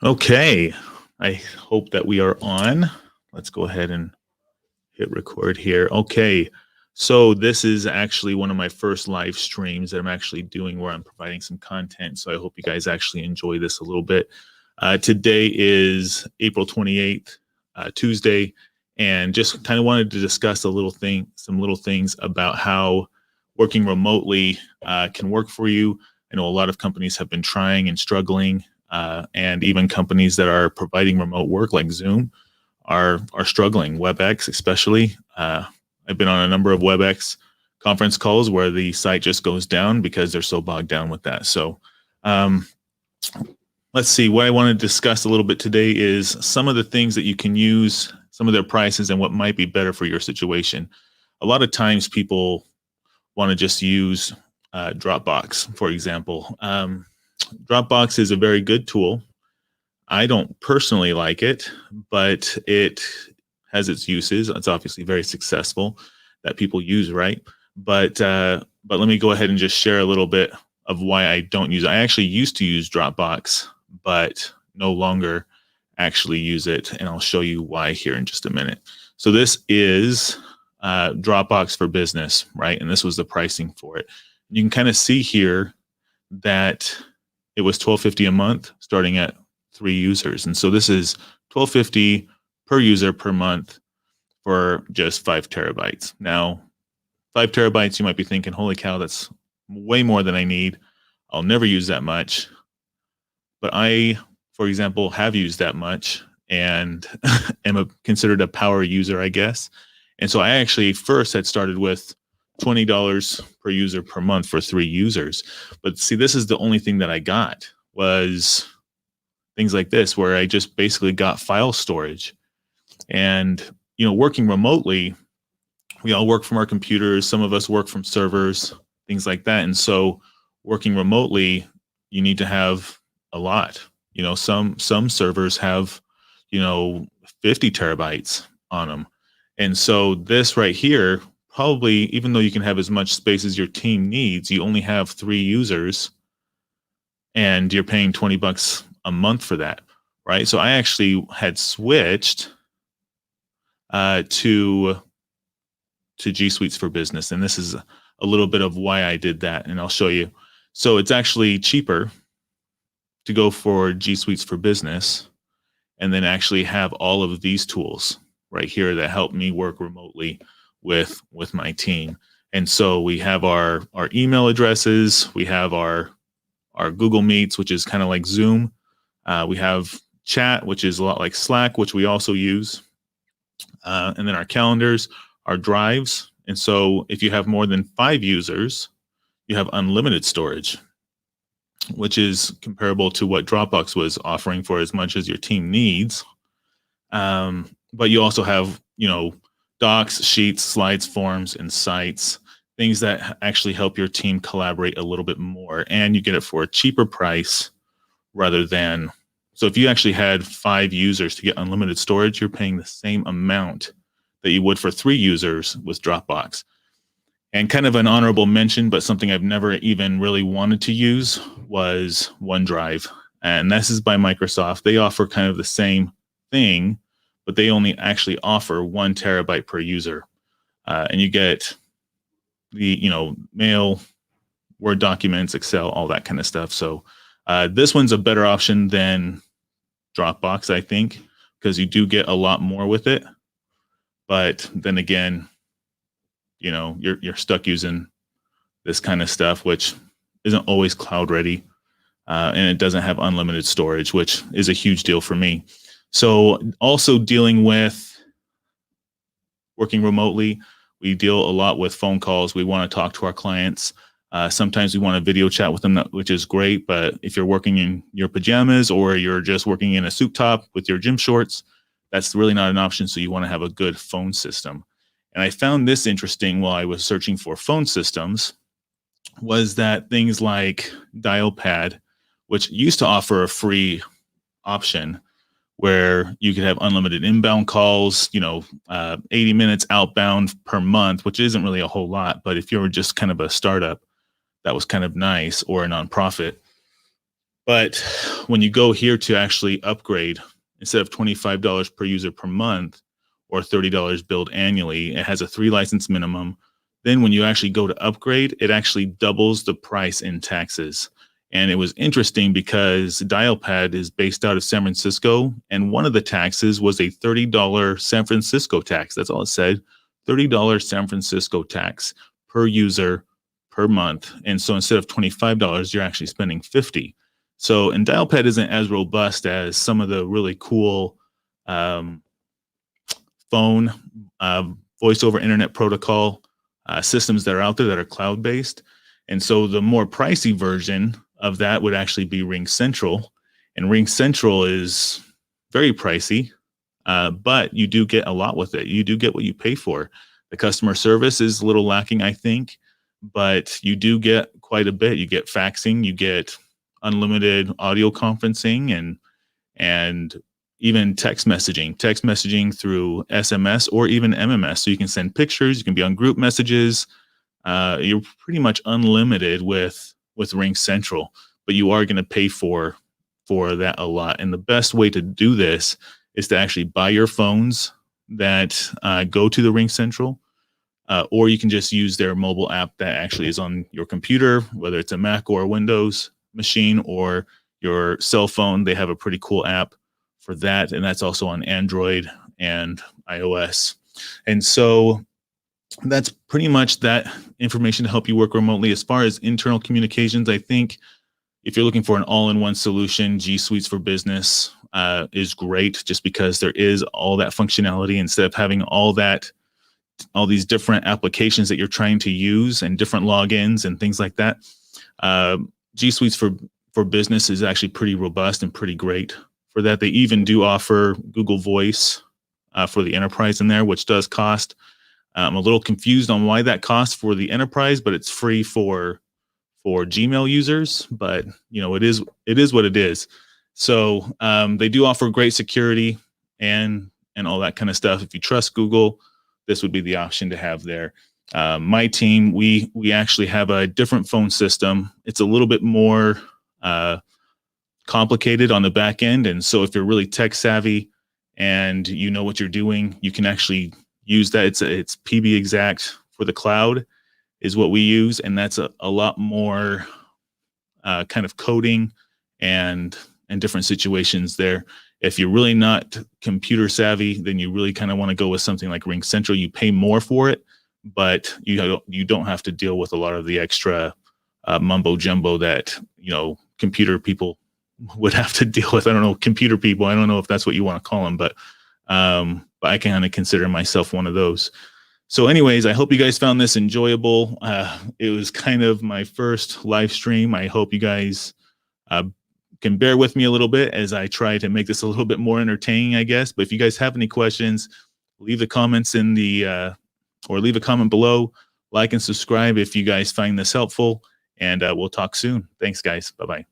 Okay, I hope that we are on. Let's go ahead and hit record here. Okay, so this is actually one of my first live streams that I'm actually doing where I'm providing some content. So I hope you guys actually enjoy this a little bit. Today is April 28th, Tuesday, and just kind of wanted to discuss some little things about how working remotely can work for you. I know a lot of companies have been trying and struggling, and even companies that are providing remote work like Zoom are struggling. WebEx, especially. I've been on a number of WebEx conference calls where the site just goes down because they're so bogged down with that. So, um, let's see. What I want to discuss a little bit today is some of the things that you can use, some of their prices, and what might be better for your situation. A lot of times, people want to just use Dropbox, for example. Dropbox is a very good tool. I don't personally like it, but it has its uses. It's obviously very successful that people use, right? But let me go ahead and just share a little bit of why I don't use it. I actually used to use Dropbox, but no longer actually use it, and I'll show you why here in just a minute. So this is Dropbox for Business, right? And this was the pricing for it. You can kind of see here that it was $12.50 a month, starting at 3 users. And so this is $12.50 per user per month for just 5 terabytes. Now, 5 terabytes, you might be thinking, holy cow, that's way more than I need. I'll never use that much. But I, for example, have used that much and am considered a power user, I guess. And so I actually first had started with $20 per user per month for 3 users. But see, this is the only thing that I got was things like this, where I just basically got file storage. And, working remotely, we all work from our computers. Some of us work from servers, things like that. And so working remotely, you need to have a lot. Some servers have, 50 terabytes on them. And so this right here, probably, even though you can have as much space as your team needs, you only have 3 users and you're paying $20 a month for that, right? So I actually had switched to G Suites for Business, and this is a little bit of why I did that, and I'll show you. So it's actually cheaper to go for G Suites for Business and then actually have all of these tools right here that help me work remotely with my team. And so we have our email addresses, we have our Google Meets, which is kind of like Zoom. We have chat, which is a lot like Slack, which we also use. And then our calendars, our drives. And so if you have more than 5 users, you have unlimited storage, which is comparable to what Dropbox was offering for as much as your team needs. But you also have, docs, sheets, slides, forms, and sites, things that actually help your team collaborate a little bit more. And you get it for a cheaper price rather than, so if you actually had 5 users to get unlimited storage, you're paying the same amount that you would for 3 users with Dropbox. And kind of an honorable mention, but something I've never even really wanted to use was OneDrive. And this is by Microsoft. They offer kind of the same thing, but they only actually offer 1 terabyte per user. And you get the, mail, Word documents, Excel, all that kind of stuff. So this one's a better option than Dropbox, I think, because you do get a lot more with it. But then again, you're stuck using this kind of stuff, which isn't always cloud ready, and it doesn't have unlimited storage, which is a huge deal for me. So also dealing with working remotely, we deal a lot with phone calls. We want to talk to our clients. Sometimes we want to video chat with them, which is great. But if you're working in your pajamas or you're just working in a suit top with your gym shorts, that's really not an option. So you want to have a good phone system. And I found this interesting while I was searching for phone systems, was that things like Dialpad, which used to offer a free option where you could have unlimited inbound calls, 80 minutes outbound per month, which isn't really a whole lot. But if you're just kind of a startup, that was kind of nice, or a nonprofit. But when you go here to actually upgrade, instead of $25 per user per month or $30 billed annually, it has a 3 license minimum. Then when you actually go to upgrade, it actually doubles the price in taxes. And it was interesting because Dialpad is based out of San Francisco, and one of the taxes was a $30 San Francisco tax. That's all it said, $30 San Francisco tax per user per month. And so instead of $25, you're actually spending $50. So, and Dialpad isn't as robust as some of the really cool phone voice over internet protocol systems that are out there that are cloud-based. And so the more pricey version of that would actually be RingCentral. And RingCentral is very pricey, but you do get a lot with it. You do get what you pay for. The customer service is a little lacking, I think, but you do get quite a bit. You get faxing, you get unlimited audio conferencing, and even text messaging through SMS or even MMS. So you can send pictures, you can be on group messages. You're pretty much unlimited with RingCentral, but you are going to pay for that a lot. And the best way to do this is to actually buy your phones that go to the RingCentral, or you can just use their mobile app that actually is on your computer, whether it's a Mac or a Windows machine or your cell phone. They have a pretty cool app for that, and that's also on Android and iOS. And so that's pretty much that information to help you work remotely. As far as internal communications, I think if you're looking for an all-in-one solution, G Suites for Business is great, just because there is all that functionality instead of having all these different applications that you're trying to use and different logins and things like that. G Suites for Business is actually pretty robust and pretty great for that. They even do offer Google Voice for the enterprise in there, which does cost. I'm a little confused on why that costs for the enterprise, but it's free for Gmail users. But it is what it is. So they do offer great security and all that kind of stuff. If you trust Google, this would be the option to have there. My team, we actually have a different phone system. It's a little bit more complicated on the back end. And so if you're really tech savvy and you know what you're doing, you can actually use that. It's PB Exact for the cloud is what we use. And that's a lot more kind of coding and different situations there. If you're really not computer savvy, then you really kind of want to go with something like RingCentral. You pay more for it, but you don't have to deal with a lot of the extra mumbo jumbo that computer people would have to deal with. I don't know, computer people. I don't know if that's what you want to call them, but I kind of consider myself one of those. So anyways, I hope you guys found this enjoyable. It was kind of my first live stream. I hope you guys can bear with me a little bit as I try to make this a little bit more entertaining, I guess. But if you guys have any questions, leave the comments in the or leave a comment below. Like and subscribe if you guys find this helpful, and we'll talk soon. Thanks, guys. Bye-bye.